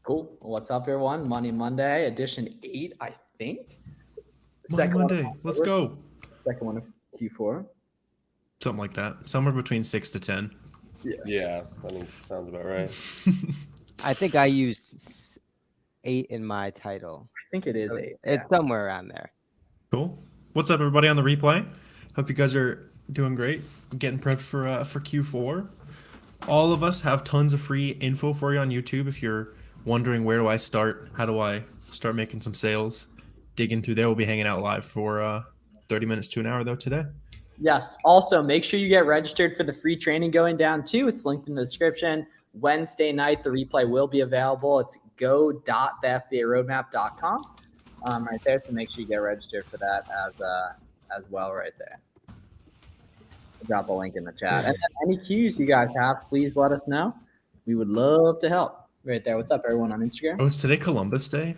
Cool. What's up, everyone? Money Monday, edition 8, I think. Money Monday. Let's go. Second one of Q4. Something like that. Somewhere between 6 to 10. Yeah, I think sounds about right. I think I used 8 in my title. I think it is 8. It's somewhere around there. Cool. What's up, everybody on the replay? Hope you guys are doing great. Getting prepped for Q4. All of us have tons of free info for you on YouTube. If you're wondering where do I start, how do I start making some sales, digging through there. We'll be hanging out live for 30 minutes to an hour though today. Yes. Also, make sure you get registered for the free training going down too. It's linked in the description. Wednesday night, the replay will be available. It's go.thefbaroadmap.com right there. So make sure you get registered for that as well right there. I'll drop a link in the chat. And any cues you guys have, please let us know. We would love to help right there. What's up, everyone on Instagram? Oh, is today Columbus Day?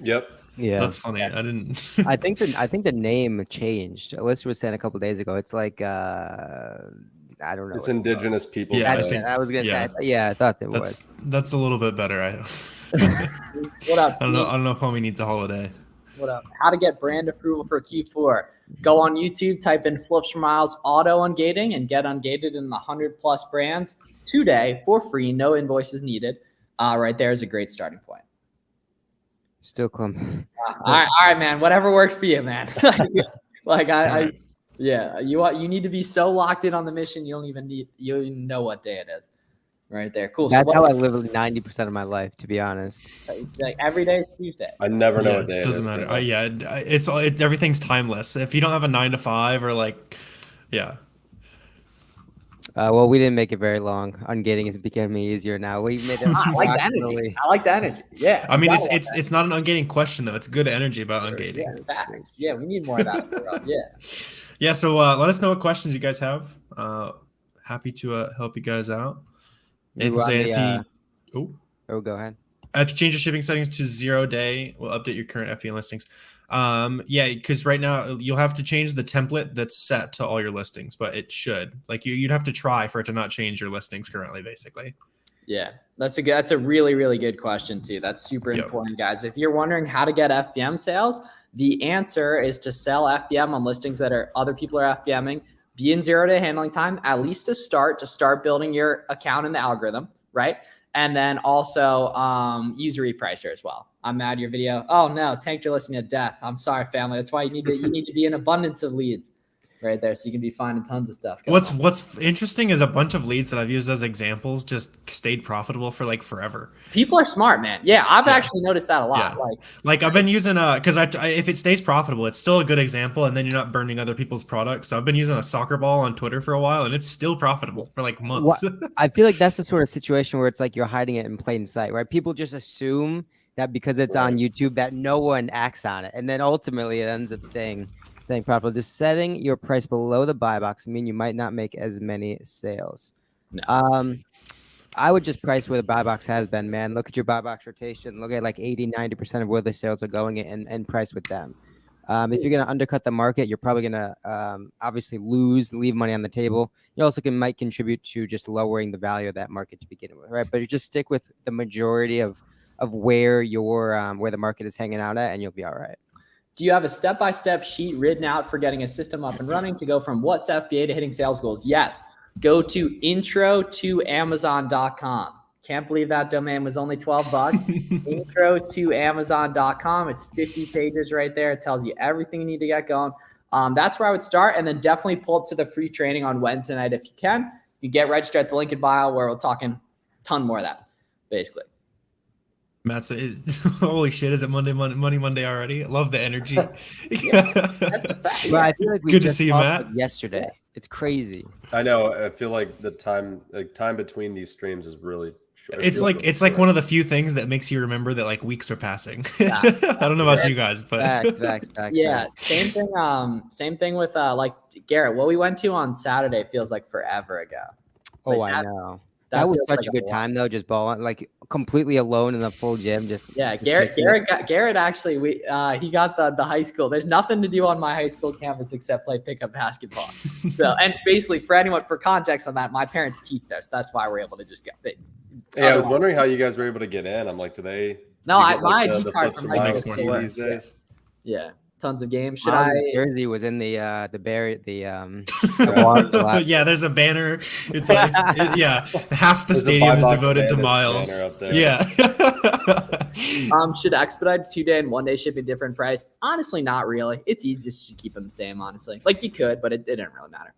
Yep. Yeah, that's funny. I didn't. I think the name changed. Alyssa was saying a couple days ago. It's like I don't know. It's Indigenous people. Yeah, I was gonna say. Yeah, I thought it was. That's a little bit better. What up? I don't know if homie needs a holiday. What up? How to get brand approval for Q4? Go on YouTube, type in Flips for Miles auto-ungating and get ungated in the 100+ brands today for free. No invoices needed. Right there is a great starting point. Still come. All right, man. Whatever works for you, man. You need to be so locked in on the mission. You don't even know what day it is. Right there. Cool. That's how I live 90% of my life, to be honest. Like every day is Tuesday. I never know what day it doesn't matter. Everything's timeless. If you don't have a 9 to 5 or well, we didn't make it very long. Ungating is becoming easier now. We made it. I like the energy. I like the energy. Yeah. I mean, it's not an ungating question though. It's good energy about ungating. Yeah, facts. Yeah, we need more of that. Yeah. Yeah. So let us know what questions you guys have. Happy to help you guys out. Go ahead. If you change your shipping settings to 0 day, we'll update your current FBA listings. Because right now you'll have to change the template that's set to all your listings, but it should. You'd have to try for it to not change your listings currently, basically. Yeah, that's a really, really good question too. That's super important, guys. If you're wondering how to get FBM sales, the answer is to sell FBM on listings that other people are FBMing. Be in 0 day handling time, at least to start building your account in the algorithm, right? And then also use a repricer as well. I'm mad at your video. Oh no, tanked your listing to death. I'm sorry, family. That's why you need to be in abundance of leads right there, so you can be finding tons of stuff. What's interesting is a bunch of leads that I've used as examples just stayed profitable for forever. People are smart, man. Yeah, I've actually noticed that a lot. Yeah. I've been using because if it stays profitable, it's still a good example, and then you're not burning other people's products. So I've been using a soccer ball on Twitter for a while, and it's still profitable for months. I feel like that's the sort of situation where it's like you're hiding it in plain sight, right? People just assume that because it's on YouTube that no one acts on it, and then ultimately it ends up staying profitable. Just setting your price below the buy box mean you might not make as many sales. No. I would just price where the buy box has been, man. Look at your buy box rotation. Look at 80-90% of where the sales are going and price with them. If you're going to undercut the market, you're probably going to obviously leave money on the table. You also might contribute to just lowering the value of that market to begin with, right? But you just stick with the majority of where where the market is hanging out at, and you'll be all right. Do you have a step-by-step sheet written out for getting a system up and running to go from what's FBA to hitting sales goals? Yes. Go to intro-to-amazon.com. Can't believe that domain was only $12. Intro-to-amazon.com. It's 50 pages right there. It tells you everything you need to get going. That's where I would start, and then definitely pull up to the free training on Wednesday night if you can. You get registered at the link in bio where we're talking a ton more of that, basically. Matt said, holy shit, is it Money Monday already? I love the energy. Well, I feel like good to see you, Matt. Yesterday. It's crazy. I know. I feel like the time between these streams is really short. It's like one of the few things that makes you remember that weeks are passing. Yeah. I don't know about you guys, but facts. Yeah, same thing. Same thing with Garrett. What we went to on Saturday feels like forever ago. I know. That was such a good time though, just balling completely alone in the full gym. Garrett actually he got the high school. There's nothing to do on my high school campus except play pickup basketball. So and basically for context on that, my parents teach there, so that's why we're able to just Yeah, I was wondering how you guys were able to get in. I'm like, do they? No, do you get, my like, ID the card flips from and high miles school still makes these days. Yeah, tons of games. Should My I? jersey was in the water slot. Yeah, there's a banner. Yeah, half the There's a stadium is buy box devoted to bandits miles. banner up there. Yeah. Should expedite 2-day and 1-day shipping different price? Honestly, not really. It's easy just to keep them the same, honestly. Like you could, but it didn't really matter.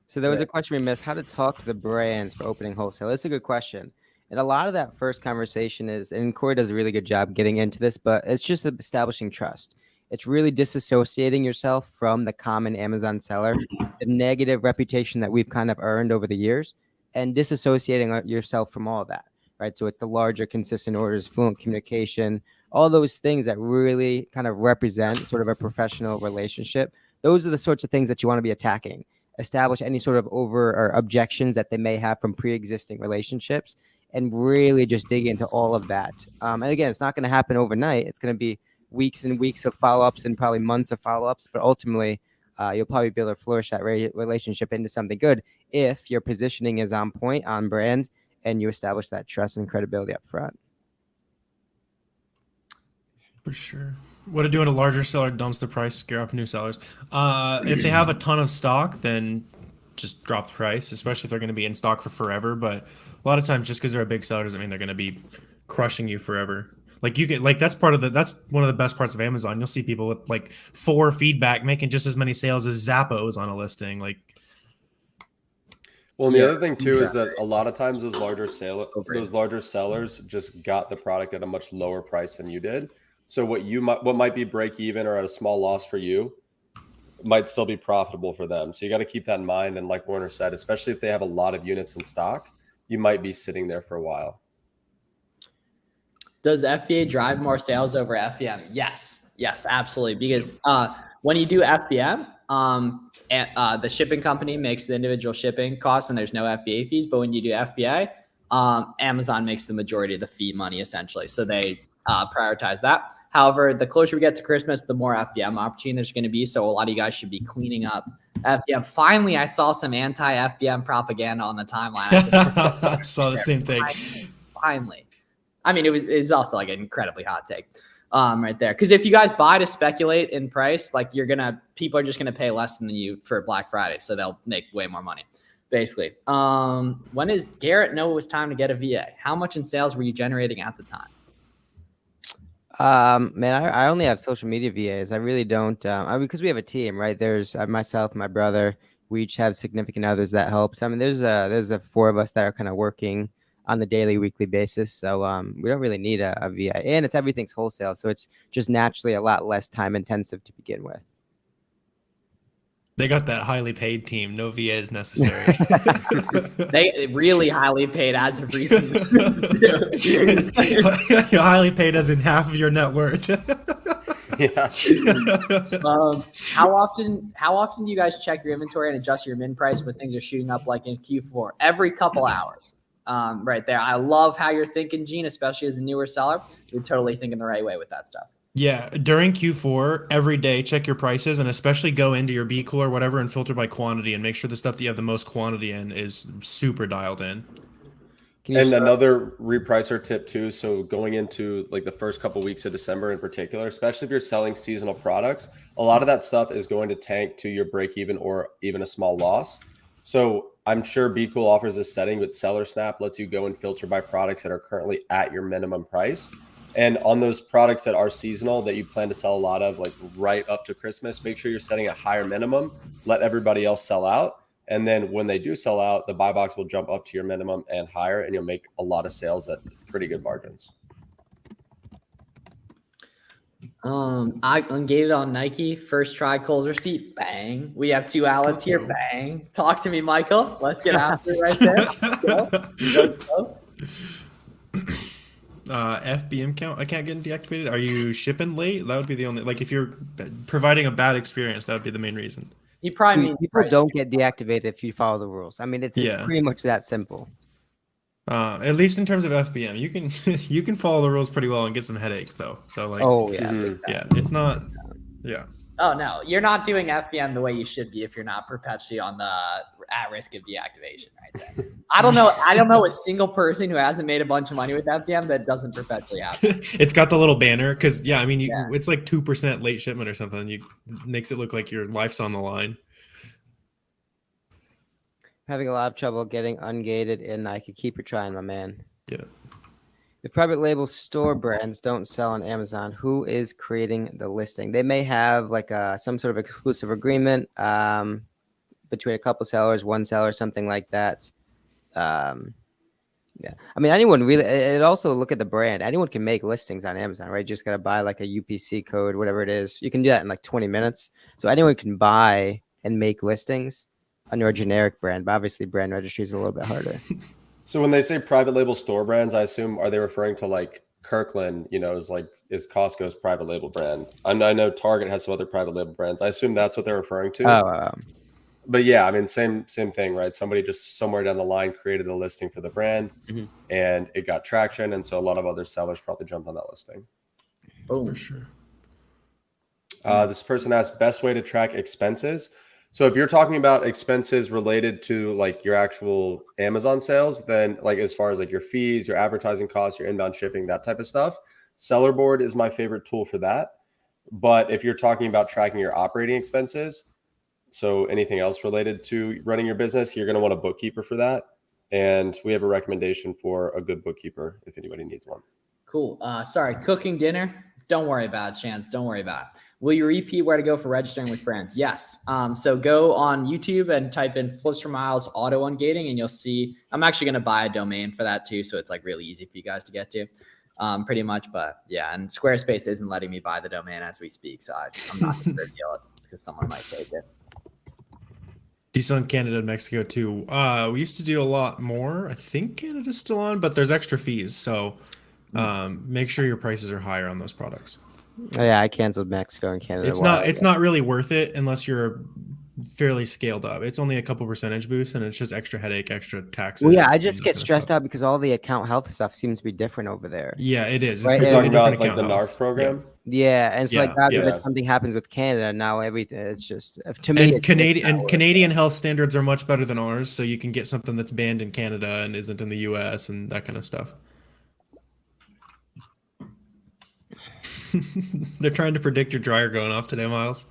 So there was a question we missed: how to talk to the brands for opening wholesale. That's a good question. And a lot of that first conversation is, and Corey does a really good job getting into this, but it's just establishing trust. It's really disassociating yourself from the common Amazon seller, the negative reputation that we've kind of earned over the years, and disassociating yourself from all of that, right? So it's the larger, consistent orders, fluent communication, all those things that really kind of represent sort of a professional relationship. Those are the sorts of things that you want to be attacking. Establish any sort of over or objections that they may have from pre-existing relationships, and really just dig into all of that. And again, it's not going to happen overnight. It's going to be weeks and weeks of follow-ups and probably months of follow-ups, but ultimately you'll probably be able to flourish that relationship into something good if your positioning is on point, on brand, and you establish that trust and credibility up front. For sure. What to do when a larger seller dumps the price, scare off new sellers? If they have a ton of stock, then just drop the price, especially if they're going to be in stock for forever. But a lot of times, just because they're a big seller doesn't mean they're going to be crushing you forever. Like you get, like that's one of the best parts of Amazon. You'll see people with like 4 feedback making just as many sales as Zappos on a listing. Like, well, and the other thing too is that a lot of times those larger sellers just got the product at a much lower price than you did. So what might be break even or at a small loss for you might still be profitable for them. So you got to keep that in mind. And like Warner said, especially if they have a lot of units in stock, you might be sitting there for a while. Does FBA drive more sales over FBM? Yes, absolutely. Because when you do FBM, the shipping company makes the individual shipping costs and there's no FBA fees. But when you do FBA, Amazon makes the majority of the fee money essentially. So they prioritize that. However, the closer we get to Christmas, the more FBM opportunity there's going to be. So a lot of you guys should be cleaning up FBM. Finally, I saw some anti-FBM propaganda on the timeline. I saw the same thing. Finally. I mean, it was also like an incredibly hot take right there. Because if you guys buy to speculate in price, like people are just going to pay less than you for Black Friday. So they'll make way more money, basically. When does Garrett know it was time to get a VA? How much in sales were you generating at the time? Man, I only have social media VAs. I really don't, because we have a team, right? There's myself, my brother. We each have significant others that helps. I mean, there's a 4 of us that are kind of working on the daily, weekly basis. So we don't really need a VA, and everything's wholesale, so it's just naturally a lot less time intensive to begin with. They got that highly paid team. No VA is necessary. They really highly paid as of recently. You're highly paid as in half of your net worth. Yeah. How often do you guys check your inventory and adjust your min price when things are shooting up like in Q4? Every couple hours. Right there. I love how you're thinking, Gene, especially as a newer seller. You're totally thinking the right way with that stuff. Yeah, during Q4, every day, check your prices and especially go into your B Cool or whatever and filter by quantity and make sure the stuff that you have the most quantity in is super dialed in. And another repricer tip too. So going into like the first couple weeks of December in particular, especially if you're selling seasonal products, a lot of that stuff is going to tank to your break even or even a small loss. So I'm sure B Cool offers this setting, but SellerSnap lets you go and filter by products that are currently at your minimum price. And on those products that are seasonal that you plan to sell a lot of, like right up to Christmas, make sure you're setting a higher minimum, let everybody else sell out. And then when they do sell out, the buy box will jump up to your minimum and higher, and you'll make a lot of sales at pretty good margins. I ungated on Nike. First try, Cole's receipt. Bang. We have 2 outlets here. Bang. Talk to me, Michael. Let's get after it right there. Go. FBM count account getting deactivated. Are you shipping late? That would be the only, like, if you're providing a bad experience, that would be the main reason. He probably means people don't get deactivated if you follow the rules. I mean, it's pretty much that simple. At least in terms of FBM, you can follow the rules pretty well and get some headaches though. So like, oh yeah, yeah, it's not, yeah. Oh no, you're not doing FBM the way you should be if you're not perpetually on the at risk of deactivation right there. I don't know a single person who hasn't made a bunch of money with FBM that doesn't perpetually have it. It's got the little banner because I mean, it's like 2% late shipment or something. Makes it look like your life's on the line. Having a lot of trouble getting ungated, and I could keep you trying, my man. Yeah. If private label store brands don't sell on Amazon, who is creating the listing? They may have like some sort of exclusive agreement between a couple sellers, one seller, something like that. Yeah, I mean, anyone really. It also look at the brand. Anyone can make listings on Amazon, right? You just gotta buy like a UPC code, whatever it is. You can do that in like 20 minutes. So anyone can buy and make listings under a generic brand, but obviously brand registry is a little bit harder. So when they say private label store brands, I assume, are they referring to like Kirkland, is Costco's private label brand? I know Target has some other private label brands. I assume that's what they're referring to. But yeah, I mean, same thing, right? Somebody just somewhere down the line created a listing for the brand and it got traction. And so a lot of other sellers probably jumped on that listing. Oh, for sure. This person asked best way to track expenses. So if you're talking about expenses related to like your actual Amazon sales, then like as far as like your fees, your advertising costs, your inbound shipping, that type of stuff, Sellerboard is my favorite tool for that. But if you're talking about tracking your operating expenses, so anything else related to running your business, you're going to want a bookkeeper for that. And we have a recommendation for a good bookkeeper if anybody needs one. Cool. Sorry, cooking dinner. Don't worry about it, Chance. Don't worry about it. Will you repeat where to go for registering with friends? Yes. So go on YouTube and type in Flips for Miles auto-ungating, and you'll see. I'm actually going to buy a domain for that too, so it's like really easy for you guys to get to, pretty much. But yeah, and Squarespace isn't letting me buy the domain as we speak, so I'm not going to reveal it because someone might take it. Decent on Canada and Mexico too. We used to do a lot more. I think Canada's still on, but there's extra fees, so make sure your prices are higher on those products. Oh, yeah, I canceled Mexico and Canada. It's not really worth it unless you're fairly scaled up. It's only a couple percentage boost, and it's just extra headache, extra taxes. Well, yeah, I just get stressed out because all the account health stuff seems to be different over there. Yeah, it is. Right? You're talking about like the NARF program. Yeah, and so like that, if something happens with Canada now, everything it's just to me. And Canadian health standards are much better than ours, so you can get something that's banned in Canada and isn't in the U.S. and that kind of stuff. They're trying to predict your dryer going off today, Miles.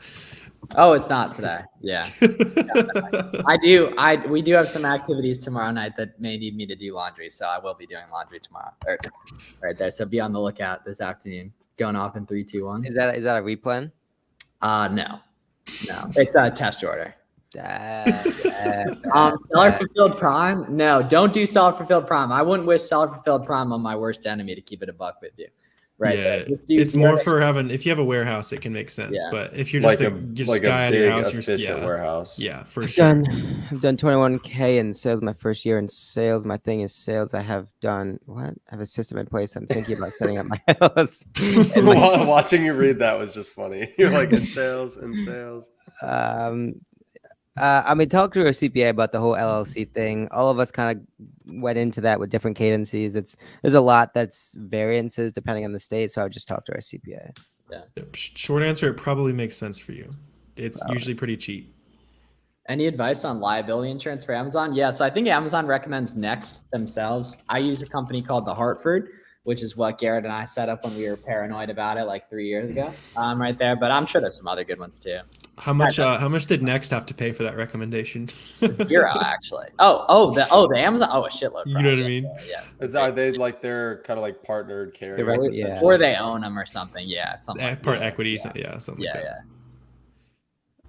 Oh, it's not today. Yeah. We do have some activities tomorrow night that may need me to do laundry. So I will be doing laundry tomorrow. Right there. So be on the lookout this afternoon. Going off in 3, 2, 1. Is that a replan? No. It's a test order. Seller fulfilled Prime. No, don't do seller fulfilled Prime. I wouldn't wish seller fulfilled Prime on my worst enemy, to keep it a buck with you. Right. Yeah, it's more for having. If you have a warehouse, it can make sense. Yeah. But if you're just a guy at your house, you're warehouse. Yeah, for sure. I've done 21K in sales my first year in sales. My thing is sales. I have done what? I have a system in place. I'm thinking about setting up my house. Watching you read that was just funny. You're like in sales. I mean, talk to a CPA about the whole LLC thing. All of us kind of went into that with different cadences. There's a lot that's variances depending on the state. So I would just talk to our CPA. Yeah. Short answer, it probably makes sense for you. It's usually pretty cheap. Any advice on liability insurance for Amazon? Yeah, so I think Amazon recommends Next themselves. I use a company called The Hartford, which is what Garrett and I set up when we were paranoid about it like 3 years ago, right there. But I'm sure there's some other good ones too. How much did Next have to pay for that recommendation? 0, actually. The Amazon. Oh, a shitload. You know what I mean? Yeah. Are they like they're kind of like partnered carriers? Yeah. Or they own them or something. Yeah. Part equity. Yeah. Something like that. Yeah.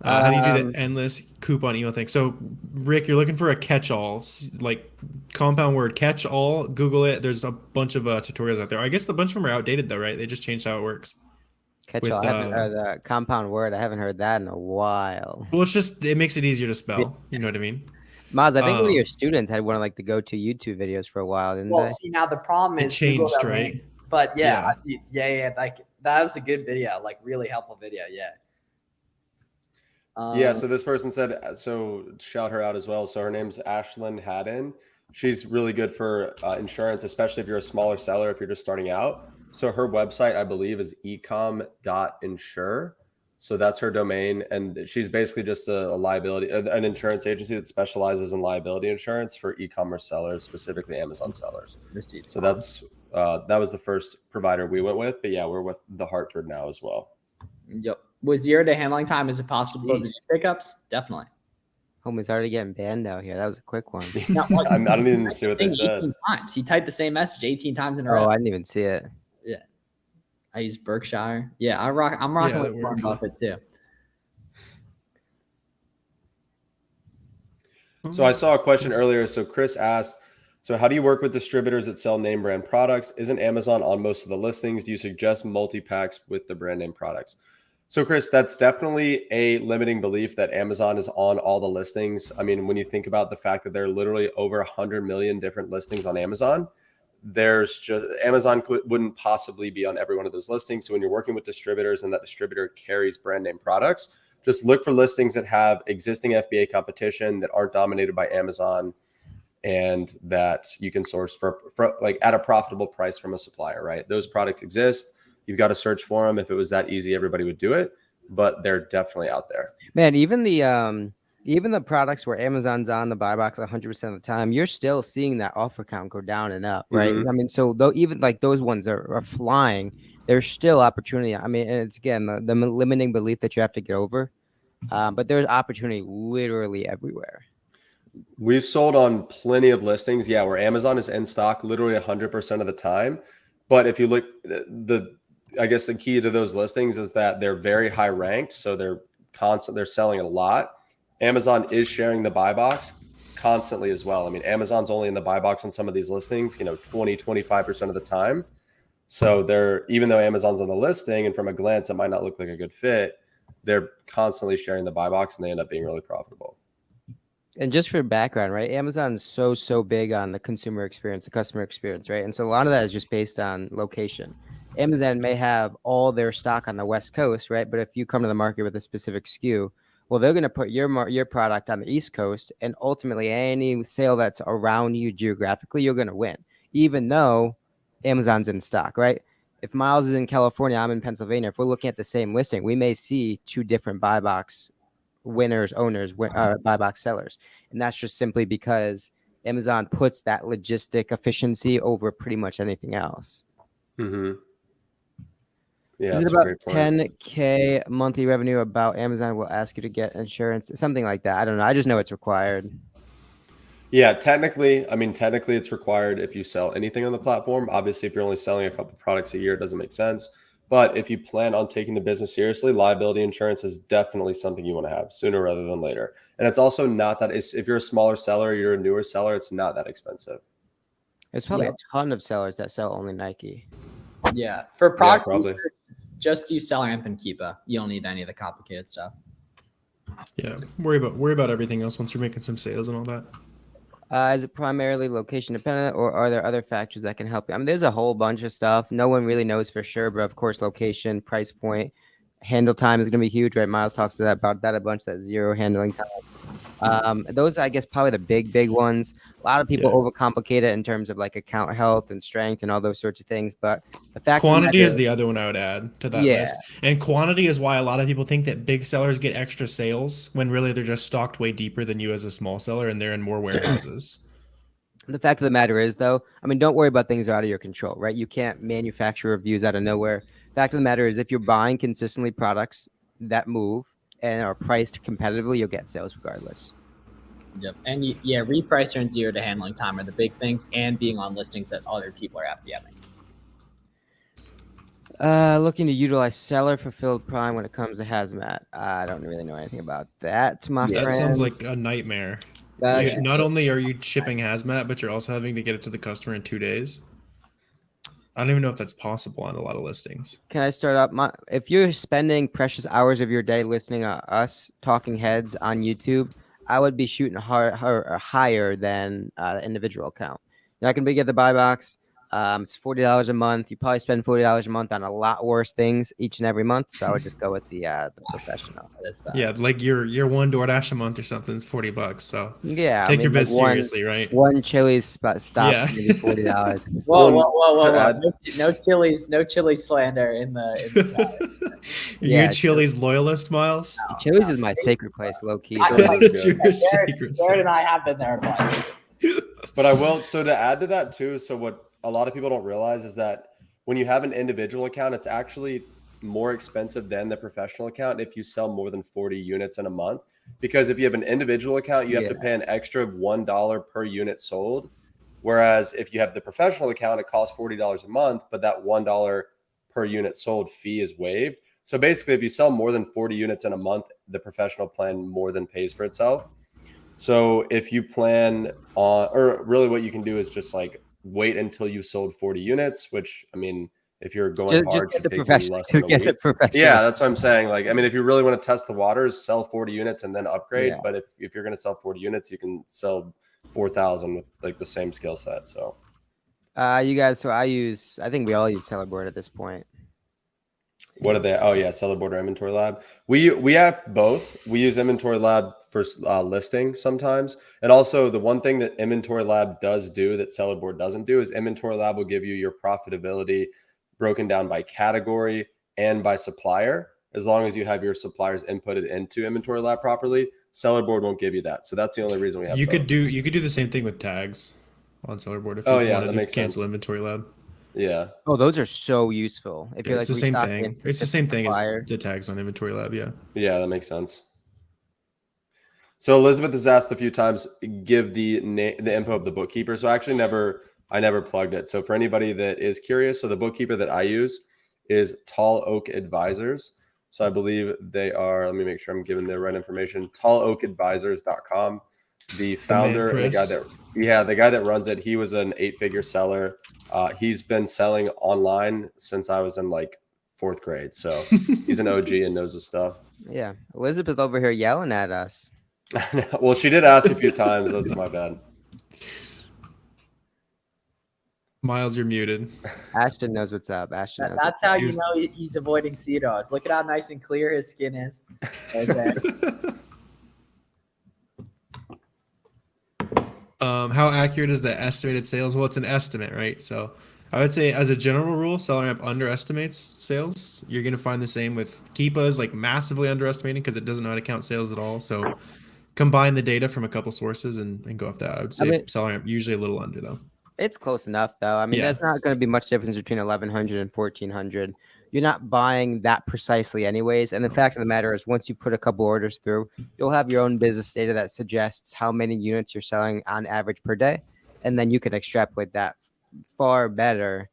How do you do the endless coupon email thing? So, Rick, you're looking for a catch-all, like compound word catch-all. Google it. There's a bunch of tutorials out there. I guess a bunch of them are outdated, though, right? They just changed how it works. Catch-all. I haven't heard the compound word. I haven't heard that in a while. Well, it makes it easier to spell. You know what I mean? Maz, I think one of your students had one of like the go-to YouTube videos for a while, didn't they? See, now the problem is it changed, right? But yeah. Like that was a good video, like really helpful video. Yeah. So this person said, so shout her out as well. So her name's Ashlyn Haddon. She's really good for insurance, especially if you're a smaller seller, if you're just starting out. So her website, I believe, is ecom.insure. So that's her domain. And she's basically just a liability, an insurance agency that specializes in liability insurance for e-commerce sellers, specifically Amazon sellers. So that's, that was the first provider we went with, but yeah, we're with the Hartford now as well. Yep. With 0 day handling time, is it possible to do pickups? Definitely. Homie's already getting banned out here. That was a quick one. I don't even see what they said. 18 times. He typed the same message 18 times in a Oh, row. I didn't even see it. Yeah. I use Berkshire. Yeah, I'm rocking with Warren Buffett too. So I saw a question earlier. So Chris asked, so how do you work with distributors that sell name brand products? Isn't Amazon on most of the listings? Do you suggest multi-packs with the brand name products? So Chris, that's definitely a limiting belief that Amazon is on all the listings. I mean, when you think about the fact that there are literally over 100 million different listings on Amazon, there's just Amazon wouldn't possibly be on every one of those listings. So when you're working with distributors and that distributor carries brand name products, just look for listings that have existing FBA competition that aren't dominated by Amazon and that you can source for like at a profitable price from a supplier, right? Those products exist. You've got to search for them. If it was that easy, everybody would do it, but they're definitely out there. Man, even the products where Amazon's on the buy box 100% of the time, you're still seeing that offer count go down and up, right? Mm-hmm. I mean, so though even like those ones are flying, there's still opportunity. I mean, and it's again the limiting belief that you have to get over, but there's opportunity literally everywhere. We've sold on plenty of listings, yeah, where Amazon is in stock literally 100% of the time. But if you look, I guess the key to those listings is that they're very high ranked, so they're selling a lot. Amazon is sharing the buy box constantly as well. I mean, Amazon's only in the buy box on some of these listings, 20-25% of the time. So even though Amazon's on the listing and from a glance it might not look like a good fit, they're constantly sharing the buy box and they end up being really profitable. And just for background, right? Amazon's so big on the consumer experience, the customer experience, right? And so a lot of that is just based on location. Amazon may have all their stock on the West Coast, right? But if you come to the market with a specific SKU, well, they're going to put your product on the East Coast, and ultimately any sale that's around you geographically, you're going to win, even though Amazon's in stock, right? If Miles is in California, I'm in Pennsylvania. If we're looking at the same listing, we may see two different buy box owners, buy box sellers. And that's just simply because Amazon puts that logistic efficiency over pretty much anything else. Mm-hmm. Yeah, is it about 10K monthly revenue about Amazon will ask you to get insurance? Something like that. I don't know. I just know it's required. Yeah, technically it's required if you sell anything on the platform. Obviously, if you're only selling a couple products a year, it doesn't make sense. But if you plan on taking the business seriously, liability insurance is definitely something you want to have sooner rather than later. And it's also not that if you're a smaller seller, you're a newer seller, it's not that expensive. There's probably a ton of sellers that sell only Nike. Yeah. For products, probably. Just use SellerAmp and Keepa. You don't need any of the complicated stuff. Yeah. Worry about everything else once you're making some sales and all that. Is it primarily location dependent, or are there other factors that can help you? I mean, there's a whole bunch of stuff. No one really knows for sure, but of course, location, price point, handle time is going to be huge, right? Miles talks about that a bunch, that 0 handling time. Those are, I guess, probably the big ones. A lot of people overcomplicate it in terms of like account health and strength and all those sorts of things. But the fact quantity is the other one I would add to that list. And quantity is why a lot of people think that big sellers get extra sales when really they're just stocked way deeper than you as a small seller and they're in more warehouses. The fact of the matter is, though, I mean, don't worry about things that are out of your control, right? You can't manufacture reviews out of nowhere. Fact of the matter is, if you're buying consistently products that move and are priced competitively, you'll get sales regardless. Yep. And repricer and 0 day handling time are the big things, and being on listings that other people are FBMing. Looking to utilize seller fulfilled prime when it comes to hazmat. I don't really know anything about that, my friend. That sounds like a nightmare. Not only are you shipping hazmat, but you're also having to get it to the customer in 2 days. I don't even know if that's possible on a lot of listings. Can I start up? If you're spending precious hours of your day listening to us talking heads on YouTube, I would be shooting higher than the individual account. You're not going to be get the buy box. It's $40 a month. You probably spend $40 a month on a lot worse things each and every month. So I would just go with the professional. Yeah, like your one DoorDash a month or something is $40. So Yeah, take your like biz seriously, right? one Chili's stop Yeah. maybe $40. Whoa. No Chili's slander in the You're Yeah, a Chili's loyalist, Miles? Chili's is my sacred place, low key. It's your sacred Jared and I place. have been there twice. But I will. So to add to that too, so what a lot of people don't realize is that when you have an individual account, it's actually more expensive than the professional account if you sell more than 40 units in a month. Because if you have an individual account, you have to pay an extra $1 per unit sold. Whereas if you have the professional account, it costs $40 a month, but that $1 per unit sold fee is waived. So basically, if you sell more than 40 units in a month, the professional plan more than pays for itself. So if you plan on, or really what you can do is just like wait until you sold 40 units, which I mean, if you're going hard, should take you less than a week. Yeah, that's what I'm saying. Like, I mean, if you really want to test the waters, sell 40 units and then upgrade. Yeah. But if you're going to sell 40 units, you can sell 4,000 with like the same skill set. So you guys, so I think we all use SellerBoard at this point. What are they? Oh yeah, SellerBoard or Inventory Lab. We have both. We use Inventory Lab for listing sometimes, and also the one thing that Inventory Lab does do that SellerBoard doesn't do is Inventory Lab will give you your profitability broken down by category and by supplier. As long as you have your suppliers inputted into Inventory Lab properly, SellerBoard won't give you that. So that's the only reason we have. You could do the same thing with tags on SellerBoard if you wanted to cancel Inventory Lab. Yeah. Oh, those are so useful. If you're it's like the same thing. It's the same thing as the tags on Inventory Lab. Yeah. Yeah, that makes sense. So Elizabeth has asked a few times, give the info of the bookkeeper. So I never plugged it. So for anybody that is curious, so the bookkeeper that I use is Tall Oak Advisors. So I believe they are, let me make sure I'm giving the right information, talloakadvisors.com. The founder and the guy that runs it, he was an 8-figure seller. He's been selling online since I was in like 4th grade. So he's an OG and knows his stuff. Yeah. Elizabeth over here yelling at us. Well, she did ask a few times. That's my bad. Miles, you're muted. Ashton knows what's up. That's how you know he's avoiding CDOs. Look at how nice and clear his skin is. Right there. How accurate is the estimated sales? Well, it's an estimate, right? So I would say as a general rule, SellerAmp underestimates sales. You're going to find the same with Keepa's like massively underestimating because it doesn't know how to count sales at all. So combine the data from a couple sources and go off that. I would say SellerAmp usually a little under though. It's close enough though. I mean, there's not going to be much difference between 1,100 and 1,400. You're not buying that precisely anyways. And the fact of the matter is once you put a couple orders through, you'll have your own business data that suggests how many units you're selling on average per day. And then you can extrapolate that far better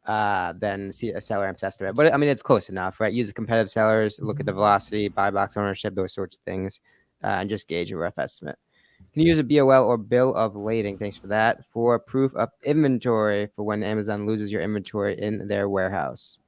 than see a SellerAmp's estimate. But I mean, it's close enough, right? Use the competitive sellers, look at the velocity, buy box ownership, those sorts of things, and just gauge a rough estimate. Can you use a BOL or bill of lading? Thanks for that. For proof of inventory for when Amazon loses your inventory in their warehouse.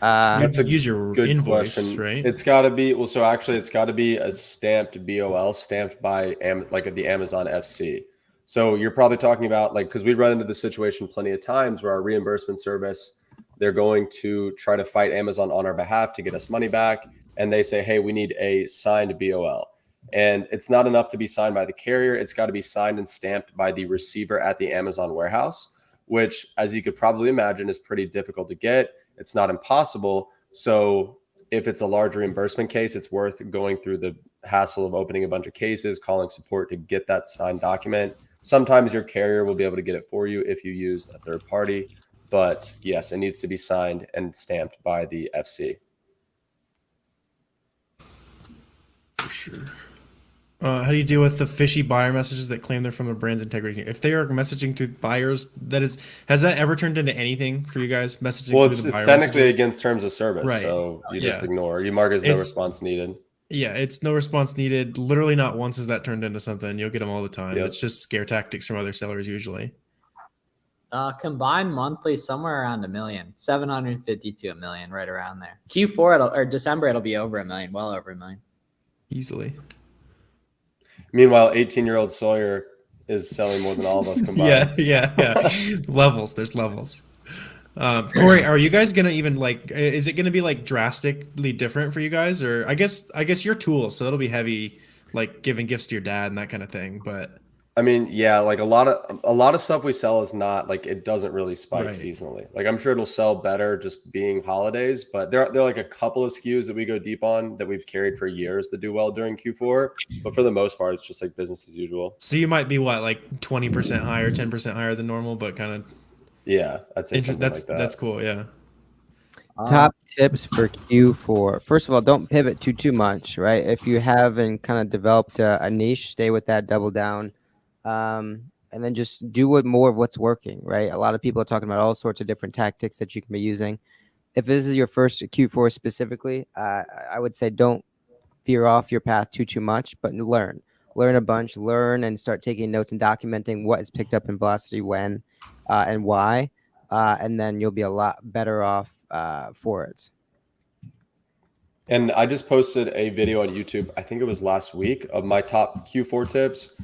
That's use your good invoice, question. Right? It's got to be it's got to be a stamped BOL, stamped by the Amazon FC. So you're probably talking about because we run into the situation plenty of times where our reimbursement service, they're going to try to fight Amazon on our behalf to get us money back, and they say, hey, we need a signed BOL. And it's not enough to be signed by the carrier. It's got to be signed and stamped by the receiver at the Amazon warehouse, which, as you could probably imagine, is pretty difficult to get. It's not impossible. So if it's a large reimbursement case, it's worth going through the hassle of opening a bunch of cases, calling support to get that signed document. Sometimes your carrier will be able to get it for you if you use a third party. But yes, it needs to be signed and stamped by the FC. For sure. How do you deal with the fishy buyer messages that claim they're from a brand's integrity? If they are messaging through buyers, has that ever turned into anything for you guys? Messaging through the buyer it's technically messages? Against terms of service, right. So you just ignore. You mark as no response needed. Yeah, it's no response needed. Literally not once has that turned into something. You'll get them all the time. It's just scare tactics from other sellers usually. Combined monthly somewhere around $1 million, 750 to $1 million, right around there. Q4 or December it'll be over $1 million, well over $1 million. Easily. Meanwhile, 18-year-old Sawyer is selling more than all of us combined. Yeah. Levels. There's levels. Corey, are you guys gonna even like? Is it gonna be like drastically different for you guys, or I guess you're tools, so it'll be heavy, like giving gifts to your dad and that kind of thing. But I mean, yeah, like a lot of stuff we sell is not like, it doesn't really spike seasonally. Like I'm sure it'll sell better just being holidays, but there are like a couple of SKUs that we go deep on that we've carried for years that do well during Q4. But for the most part, it's just like business as usual. So you might be what, like 20% higher, 10% higher than normal, but kind of. Yeah, I'd say something like that. That's cool. Yeah. Top tips for Q4. First of all, don't pivot too much, right? If you haven't kind of developed a niche, stay with that, double down. And then just do more of what's working, right? A lot of people are talking about all sorts of different tactics that you can be using. If this is your first Q4 specifically, I would say don't veer off your path too much, but learn a bunch, learn and start taking notes and documenting what is picked up in velocity when and why, and then you'll be a lot better off for it. And I just posted a video on YouTube, I think it was last week, of my top Q4 tips.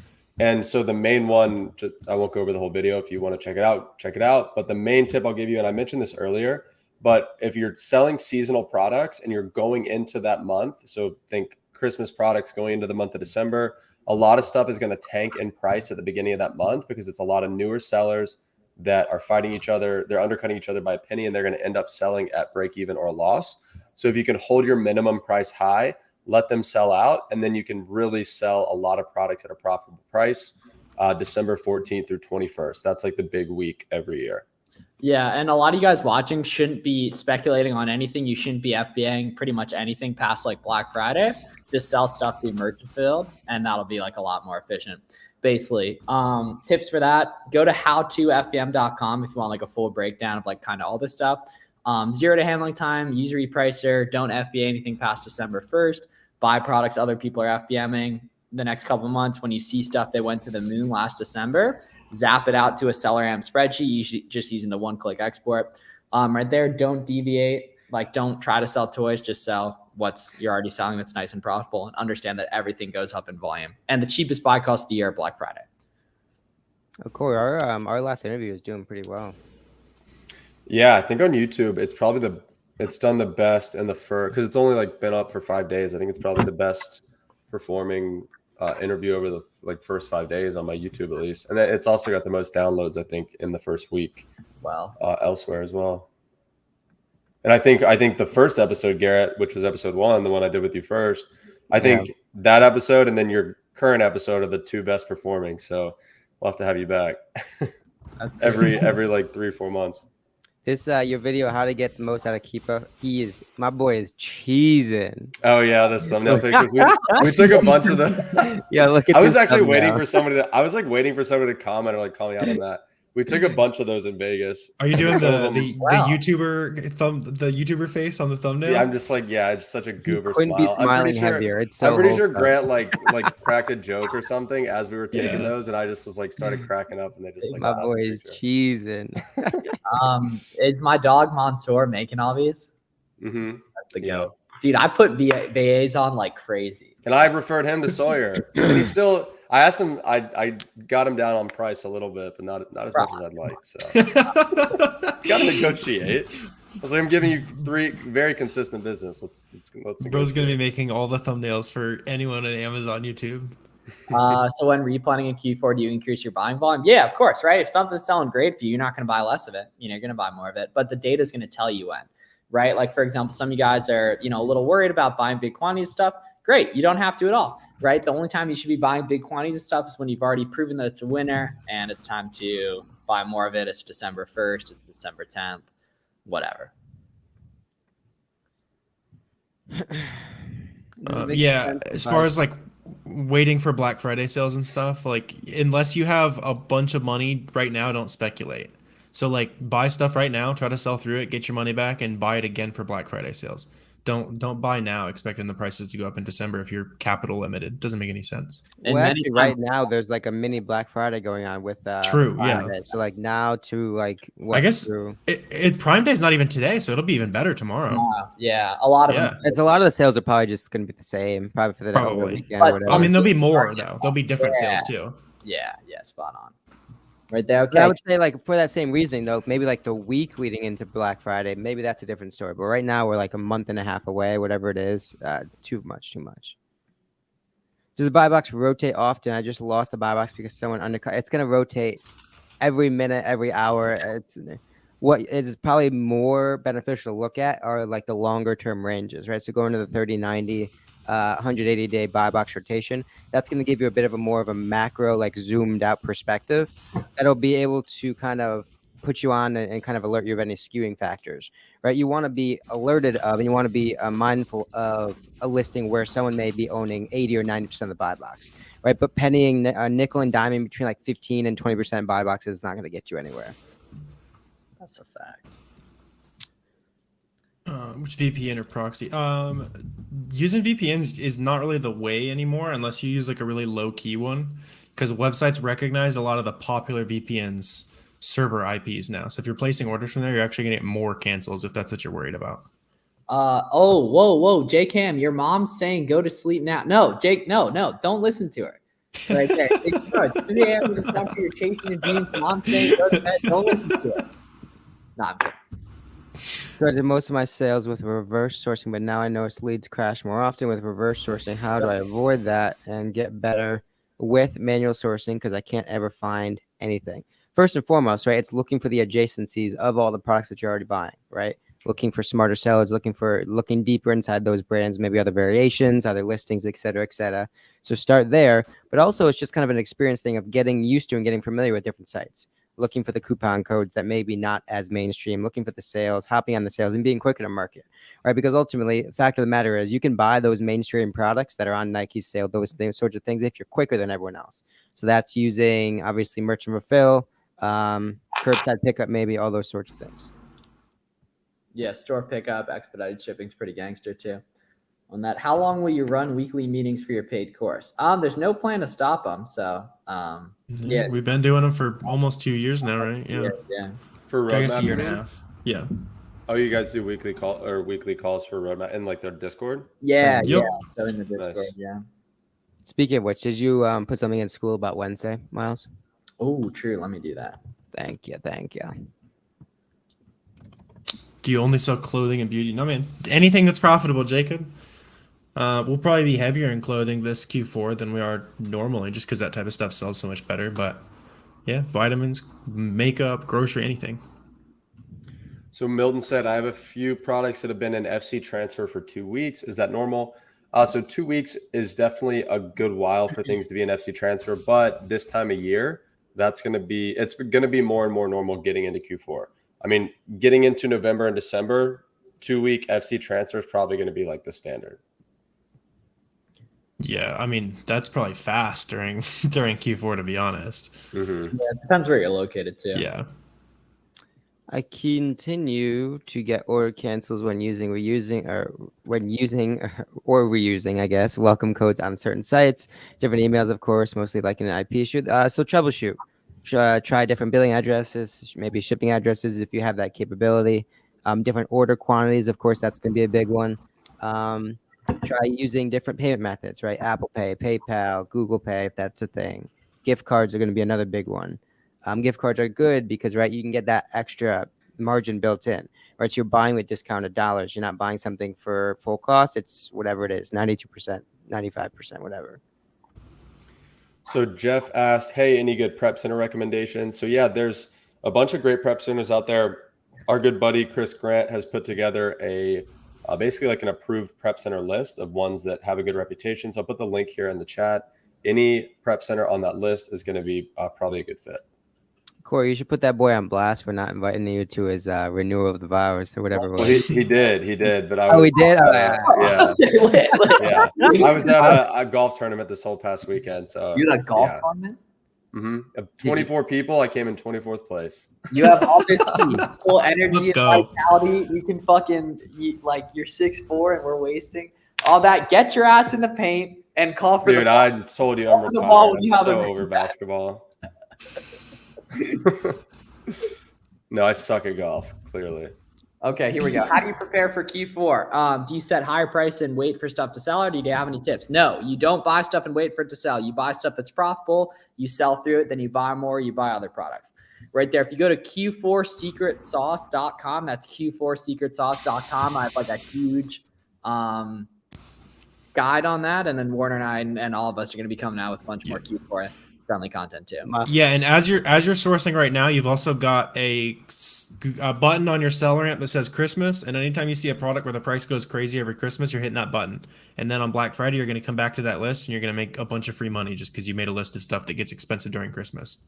And so the main one, I won't go over the whole video. If you want to check it out. But the main tip I'll give you, and I mentioned this earlier, but if you're selling seasonal products and you're going into that month, so think Christmas products going into the month of December, a lot of stuff is going to tank in price at the beginning of that month because it's a lot of newer sellers that are fighting each other. They're undercutting each other by a penny, and they're going to end up selling at break even or a loss. So if you can hold your minimum price high, let them sell out, and then you can really sell a lot of products at a profitable price. December 14th through 21st. That's like the big week every year. Yeah, and a lot of you guys watching shouldn't be speculating on anything. You shouldn't be FBAing pretty much anything past like Black Friday. Just sell stuff through merchant field, and that'll be like a lot more efficient. Basically, tips for that, go to howtofbm.com if you want like a full breakdown of like kind of all this stuff. 0 to handling time, use repricer, don't FBA anything past December 1st, buy products other people are FBMing the next couple of months. When you see stuff that went to the moon last December, zap it out to a SellerAmp spreadsheet, usually just using the one-click export. Right there, don't deviate. Like, don't try to sell toys, just sell what's you're already selling that's nice and profitable, and understand that everything goes up in volume. And the cheapest buy cost of the year, Black Friday. Oh, Corey, our last interview is doing pretty well. Yeah, I think on YouTube, it's probably it's done the best in the first, because it's only like been up for 5 days. I think it's probably the best performing interview over the like first 5 days on my YouTube, at least. And it's also got the most downloads, I think, in the first week. Wow. Elsewhere as well. And I think the first episode, Garrett, which was episode 1, the one I did with you first, I think that episode and then your current episode are the 2 best performing. So we'll have to have you back every like 3-4 months. This your video, how to get the most out of Keepa. My boy is cheesing. Oh yeah, this thumbnail pictures. We took a bunch of them. Yeah, look at. I was actually waiting for somebody to. I was like waiting for somebody to comment or like call me out on that. We took a bunch of those in Vegas. Are you doing the YouTuber face on the thumbnail? Yeah, I'm just like, it's such a goober couldn't smile. Be smiling heavier. It's so I'm pretty sure Grant like cracked a joke or something as we were taking those, and I just was like started cracking up, and they just like. My boy is cheesing. Is my dog Mansoor making all these? Mm-hmm. That's the go. Dude, I put VAs on like crazy. And I referred him to Sawyer. And he's still, I asked him, I got him down on price a little bit, but not as much as I'd like. So got to negotiate. I was like, I'm giving you 3 very consistent business. Let's Bro's going to be making all the thumbnails for anyone on Amazon, YouTube. So when replanning in Q4, do you increase your buying volume? Yeah, of course, right? If something's selling great for you, you're not going to buy less of it. You're going to buy more of it, but the data is going to tell you when, right? Like for example, some of you guys are, a little worried about buying big quantities of stuff. Great. You don't have to at all, right? The only time you should be buying big quantities of stuff is when you've already proven that it's a winner and it's time to buy more of it. It's December 1st. It's December 10th, whatever. As far as like waiting for Black Friday sales and stuff, like unless you have a bunch of money right now, don't speculate. So like buy stuff right now, try to sell through it, get your money back, and buy it again for Black Friday sales. Don't buy now expecting the prices to go up in December if you're capital limited. Doesn't make any sense. Well, actually, right now there's like a mini Black Friday going on with True, So like now to like I guess Prime Day is not even today, so it'll be even better tomorrow. A lot of them. It's a lot of the sales are probably just going to be the same, probably for the weekend. But, or whatever. I mean, there'll be more though. There'll be different sales too. Yeah, spot on. Right there. But I Okay. would say, like, for that same reasoning, though, maybe like the week leading into Black Friday, maybe that's a different story. But right now, we're like a month and a half away, whatever it is. Too much. Does the buy box rotate often? I just lost the buy box because someone undercut. It's going to rotate every minute, every hour. It's what is probably more beneficial to look at are like the longer term ranges, right? So going to the 30, 90, 180 day buy box rotation, that's going to give you a bit of a more of a macro, like zoomed out perspective that'll be able to kind of put you on and kind of alert you of any skewing factors, right? You want to be alerted of, and you want to be mindful of a listing where someone may be owning 80 or 90% of the buy box, right? But pennying nickel and diming between like 15 and 20% buy boxes is not going to get you anywhere. That's a fact. Which VPN or proxy? Using VPNs is not really the way anymore unless you use like a really low key one, because websites recognize a lot of the popular VPNs server IPs now. So if you're placing orders from there, you're actually going to get more cancels if that's what you're worried about. Whoa, J Cam, your mom's saying go to sleep now. No, Jake, no, don't listen to her. Right there. It's good. 3 a.m. is after you're chasing your dreams. Mom's saying go to bed. Don't listen to it. Nah, I'm kidding. So I did most of my sales with reverse sourcing, but now I notice leads crash more often with reverse sourcing. How do I avoid that and get better with manual sourcing? Because I can't ever find anything. First and foremost, right, it's looking for the adjacencies of all the products that you're already buying, right? Looking for smarter sellers, looking deeper inside those brands, maybe other variations, other listings, et cetera, et cetera. So start there, but also it's just kind of an experience thing of getting used to and getting familiar with different sites. Looking for the coupon codes that may be not as mainstream, looking for the sales, hopping on the sales, and being quicker to market, right? Because ultimately, the fact of the matter is you can buy those mainstream products that are on Nike's sale, those sorts of things, if you're quicker than everyone else. So that's using, obviously, merchant refill, curbside pickup, maybe all those sorts of things. Yeah, store pickup, expedited shipping is pretty gangster too. On that, how long will you run weekly meetings for your paid course? There's no plan to stop them. So, yeah, we've been doing them for almost 2 years now, right? Yeah, yeah. For I guess roadmap, a year and a half. Yeah. Oh, you guys do weekly calls for roadmap in like their Discord? Yeah, Yep. So in the Discord, Nice. yeah. Speaking of which, did you put something in school about Wednesday, Miles? Oh, true. Let me do that. Thank you. Do you only sell clothing and beauty? No, man. Anything that's profitable, Jacob. We'll probably be heavier in clothing this Q4 than we are normally, just because that type of stuff sells so much better. But yeah, vitamins, makeup, grocery, anything. So Milton said, I have a few products that have been in FC transfer for 2 weeks. Is that normal? So 2 weeks is definitely a good while for things to be in FC transfer, but this time of year, it's going to be more and more normal getting into Q4. I mean, getting into November and December, 2 week FC transfer is probably going to be like the standard. Yeah, I mean, that's probably fast during Q4, to be honest. Mm-hmm. Yeah, it depends where you're located too. Yeah. I continue to get order cancels when reusing, I guess, welcome codes on certain sites, different emails, of course, mostly like in an IP issue. So troubleshoot. Try different billing addresses, maybe shipping addresses if you have that capability. Different order quantities, of course, that's going to be a big one. Try using different payment methods, right? Apple Pay, PayPal, Google Pay, if that's a thing. Gift cards are going to be another big one. Gift cards are good because, right, you can get that extra margin built in, right? So you're buying with discounted dollars. You're not buying something for full cost. It's whatever it is, 92%, 95%, whatever. So Jeff asked, hey, any good prep center recommendations? So yeah, there's a bunch of great prep centers out there. Our good buddy Chris Grant has put together a basically like an approved prep center list of ones that have a good reputation. So I'll put the link here in the chat. Any prep center on that list is going to be probably a good fit. Corey, you should put that boy on blast for not inviting you to his renewal of the vows or whatever. Well, he did, but I we was, did. Yeah. I was at a golf tournament this whole past weekend. So you had a golf tournament? Mm-hmm. 24 people. I came in 24th place. You have all this full energy Let's and go. vitality. You can fucking like you're 6'4" and we're wasting all that. Get your ass in the paint and call for Dude, the I told you I'm the ball retired. when you I'm have a so mixed over bag. basketball. No, I suck at golf, clearly. Okay, here we go. How do you prepare for Q4? Do you set higher price and wait for stuff to sell, or do you have any tips? No, you don't buy stuff and wait for it to sell. You buy stuff that's profitable, you sell through it, then you buy more, you buy other products. Right there. If you go to q4secretsauce.com, that's q4secretsauce.com. I have like a huge guide on that, and then Warner and I and all of us are going to be coming out with a bunch more Q4 friendly content too. Yeah, and as you're sourcing right now, you've also got a button on your SellerAmp that says Christmas, and anytime you see a product where the price goes crazy over Christmas, you're hitting that button. And then on Black Friday, you're going to come back to that list, and you're going to make a bunch of free money just because you made a list of stuff that gets expensive during Christmas.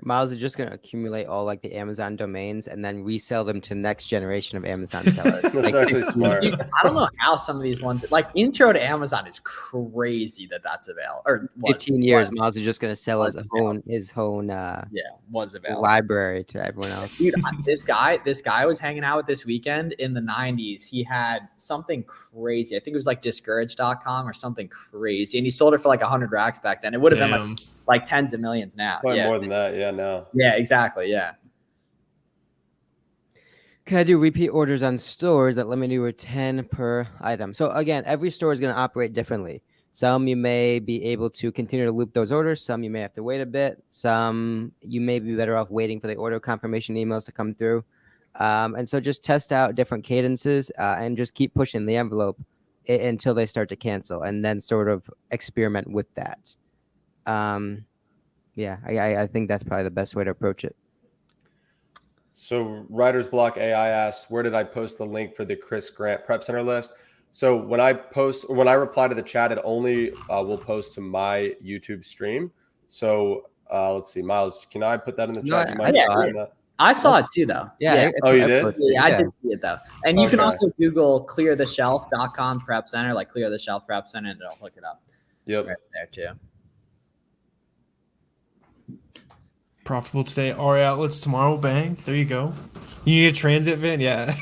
Miles is just going to accumulate all like the Amazon domains and then resell them to next generation of Amazon sellers. That's actually smart. Dude, I don't know how some of these ones, like Intro to Amazon is crazy that's available. Or 15 years, Miles is just going to sell his own was available library to everyone else. Dude, this guy I was hanging out with this weekend in the 90s. He had something crazy. I think it was like discouraged.com or something crazy. And he sold it for like 100 racks back then. It would have been like tens of millions now. Probably more than that. Yeah, no. Yeah, exactly. Yeah. Can I do repeat orders on stores that let me do a 10 per item? So again, every store is going to operate differently. Some you may be able to continue to loop those orders. Some you may have to wait a bit. Some you may be better off waiting for the order confirmation emails to come through. And so just test out different cadences and just keep pushing the envelope until they start to cancel, and then sort of experiment with that. Yeah, I think that's probably the best way to approach it. So Writer's Block AI asks, where did I post the link for the Chris Grant Prep Center list? So when I reply to the chat, it only will post to my YouTube stream. So let's see, Miles, can I put that in the chat? I saw it too, though. Yeah. Oh, you did? Yeah, I did see it though. And you can also Google cleartheshelf.com prep center, like clear the shelf prep center, and it'll hook it up. Yep. Right there too. Profitable today. RA outlets tomorrow. Bang. There you go. You need a transit van? Yeah.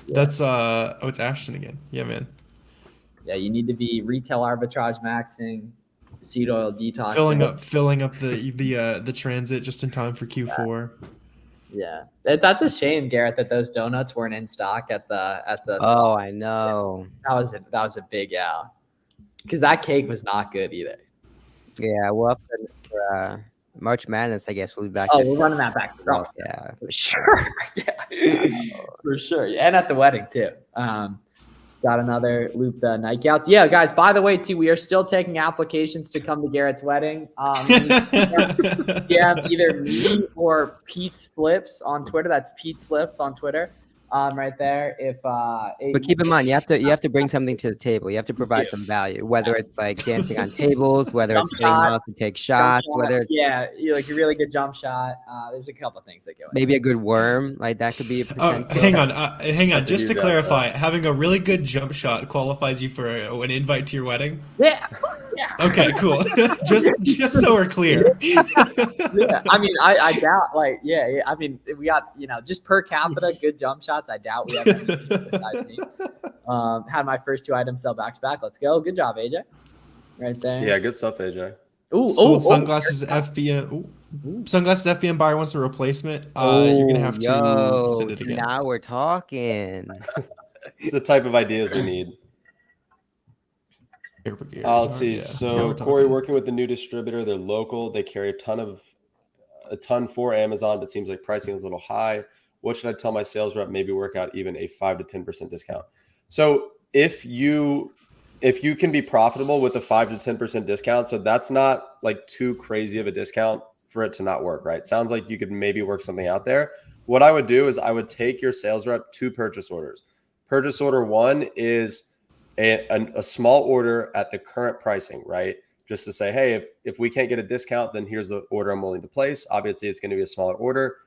That's it's Ashton again. Yeah, man. Yeah, you need to be retail arbitrage maxing, seed oil detox. Filling up the transit just in time for Q4. Yeah. That's a shame, Garrett, that those donuts weren't in stock at the Oh, I know. That was a big L. Because that cake was not good either. Yeah, well, for March Madness, I guess we'll be back. Oh, we're running that back. Oh, yeah, for sure. Yeah, for sure. And at the wedding too. Got another loop the Nike outs. Yeah, guys. By the way, too, we are still taking applications to come to Garrett's wedding. Yeah, either me or Pete's Flips on Twitter. That's Pete's Flips on Twitter. Right there. But keep in mind, you have to bring something to the table. You have to provide some value, whether it's like dancing on tables, whether it's getting Miles to take shots, whether it's you're like a really good jump shot. There's a couple of things that go in. Maybe a good worm, like that could be a potential. Hang on. Just to clarify, having a really good jump shot qualifies you for an invite to your wedding. Yeah. Okay, cool. just so we're clear. Yeah, I mean, I doubt. Like, yeah. I mean, we got just per capita good jump shots. I doubt we have any besides me. Had my first 2 items sell back to back. Let's go. Good job, AJ. Right there. Yeah, good stuff, AJ. Sunglasses FBM. Sunglasses FBM buyer wants a replacement. You're gonna have to send it again. Now we're talking. It's the type of ideas we need. Let's see. Yeah. So Corey working with the new distributor. They're local. They carry a ton for Amazon, but seems like pricing is a little high. What should I tell my sales rep? Maybe work out even a 5 to 10% discount. So if you can be profitable with a 5 to 10% discount, so that's not like too crazy of a discount for it to not work, right? Sounds like you could maybe work something out there. What I would do is I would take your sales rep 2 purchase orders. Purchase order 1 is a small order at the current pricing, right? Just to say, hey, if we can't get a discount, then here's the order I'm willing to place. Obviously, it's going to be a smaller order.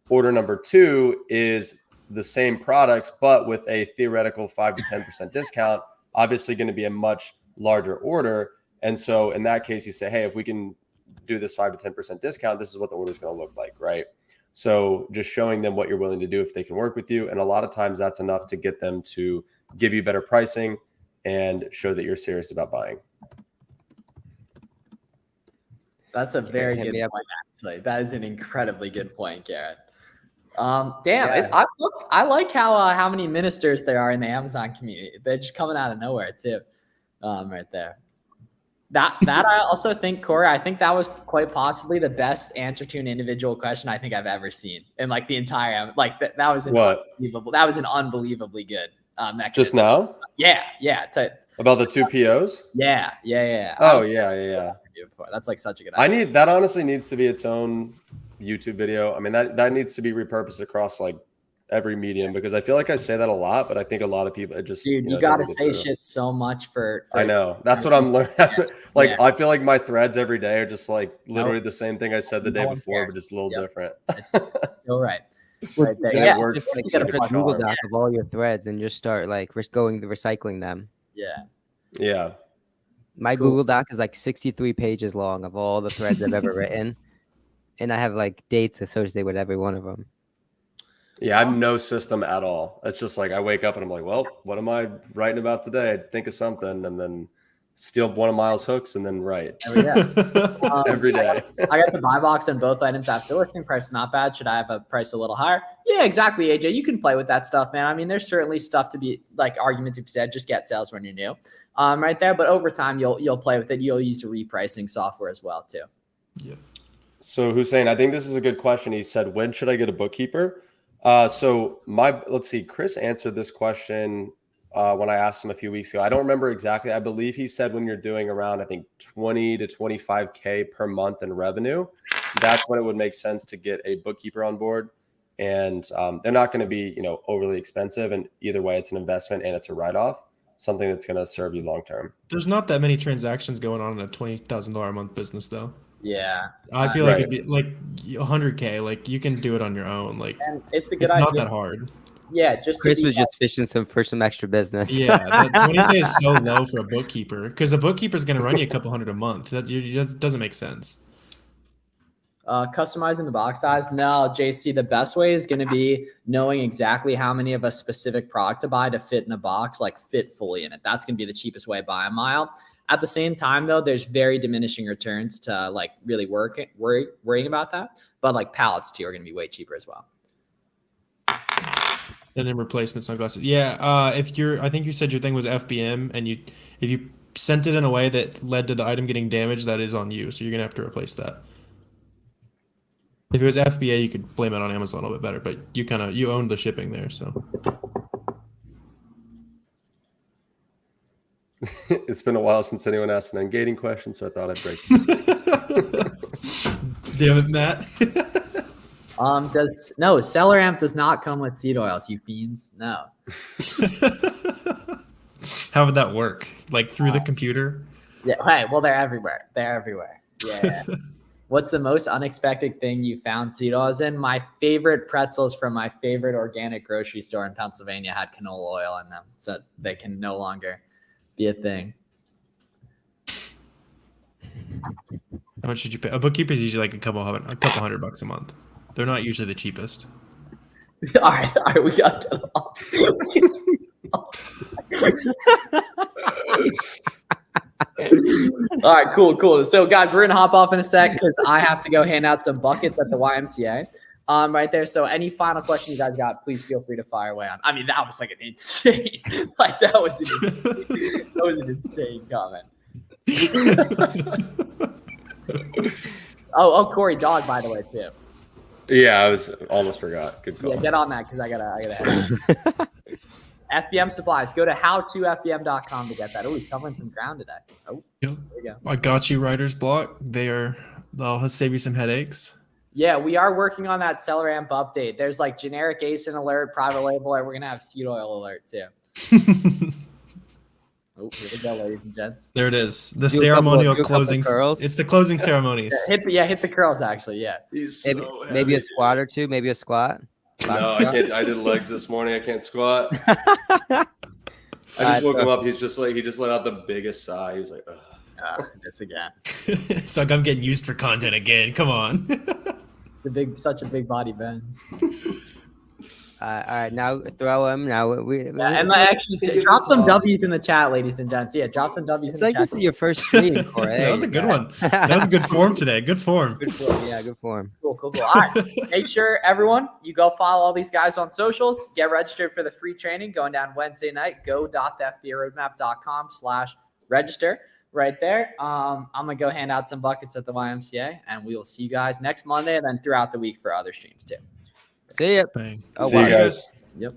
Order number 2 is the same products, but with a theoretical 5 to 10% discount, obviously going to be a much larger order. And so in that case, you say, hey, if we can do this 5 to 10% discount, this is what the order is going to look like, right? So just showing them what you're willing to do if they can work with you. And a lot of times that's enough to get them to give you better pricing and show that you're serious about buying. That's a very good point, actually. That is an incredibly good point, Garrett. Damn, I like how many ministers there are in the Amazon community. They're just coming out of nowhere too, right there. That I also think, Corey, I think that was quite possibly the best answer to an individual question I think I've ever seen in like the entire that was unbelievable. That was an unbelievably good mechanism. Just now? Yeah. About the 2 POs? Yeah. Oh yeah. That's like such a good idea. That honestly needs to be its own YouTube video. I mean, that needs to be repurposed across like every medium, because I feel like I say that a lot, but I think a lot of people you got to say shit so much for I know. That's what I'm learning. I feel like my threads every day are just like literally the same thing I said the day before, but just a little different. It's still right. Right there. It works. Just like get a Google Doc of all your threads and just start like recycling them. Yeah. My Google Doc is like 63 pages long of all the threads I've ever written, and I have like dates associated with every one of them. Yeah, I have no system at all. It's just like I wake up and I'm like, well, what am I writing about today? I think of something and then steal one of Miles' hooks and then write. Every day. I got the buy box on both items after listing price. Not bad. Should I have a price a little higher? Yeah, exactly, AJ. You can play with that stuff, man. I mean, there's certainly stuff to be like argument to be said. Just get sales when you're new, right there. But over time, you'll play with it. You'll use the repricing software as well too. Yeah. So Hussein, I think this is a good question. He said, when should I get a bookkeeper? Let's see. Chris answered this question when I asked him a few weeks ago. I don't remember exactly. I believe he said when you're doing around, I think 20 to 25K per month in revenue, that's when it would make sense to get a bookkeeper on board. And they're not going to be, overly expensive. And either way, it's an investment and it's a write-off, something that's going to serve you long-term. There's not that many transactions going on in a $20,000 a month business though. Yeah. I feel like it'd be like 100K. Like you can do it on your own. Like and it's a good idea. Not that hard. Yeah, Chris was just fishing for some extra business. Yeah, that 20K is so low for a bookkeeper, because a bookkeeper is going to run you a couple hundred a month. That doesn't make sense. Customizing the box size. No, JC, the best way is going to be knowing exactly how many of a specific product to buy to fit in a box, like fit fully in it. That's going to be the cheapest way by a mile. At the same time, though, there's very diminishing returns to like really worrying about that. But like pallets too are going to be way cheaper as well. And then replacement sunglasses. Yeah, I think you said your thing was FBM, and if you sent it in a way that led to the item getting damaged, that is on you. So you're gonna have to replace that. If it was FBA, you could blame it on Amazon a little bit better, but you owned the shipping there, so. It's been a while since anyone asked an ungating question, so I thought I'd break. Damn it, Matt. SellerAmp does not come with seed oils, you fiends. No. How would that work? Like through the computer? Yeah. Hey, well, they're everywhere. Yeah. What's the most unexpected thing you found seed oils in? My favorite pretzels from my favorite organic grocery store in Pennsylvania had canola oil in them, so they can no longer be a thing. How much should you pay? A bookkeeper is usually like a couple $100 a month. They're not usually the cheapest. All right, we got that off. All right, cool. So, guys, we're gonna hop off in a sec because I have to go hand out some buckets at the YMCA. Right there. So, any final question you guys got, please feel free to fire away on. I mean, that was like an insane, that was an insane comment. Oh, Corey, dog, by the way, too. Yeah, I almost forgot. Good call. Yeah, get on that because I gotta head. FBM supplies. Go to howtofbm.com to get that. Oh, he's covering some ground today. Oh, yep. There you go. I got you, writer's block. They'll save you some headaches. Yeah, we are working on that SellerAmp update. There's like generic ASIN alert, private label, and we're gonna have seed oil alert too. Oh, here we go, ladies and gents. There it is. The ceremonial closing. It's the closing ceremonies. Hit the curls, actually. Yeah. Maybe a squat or two. Maybe a squat. No, I can't. I did legs this morning. I can't squat. I just woke him up. He just let out the biggest sigh. He was like, ugh. This again. It's like I'm getting used for content again. Come on. Such a big body bends. All right, now throw him. Now And actually drop some W's in the chat, ladies and gents. Yeah, drop some W's in the chat. It's like this is your first stream, Corey. That was a good one. That was a good form today. Good form. Good form. Yeah, good form. Cool. All right. Make sure, everyone, you go follow all these guys on socials. Get registered for the free training going down Wednesday night. go.thefbaroadmap.com/register right there. I'm going to go hand out some buckets at the YMCA, and we will see you guys next Monday and then throughout the week for other streams too. See ya. Bang. See you guys. Yep.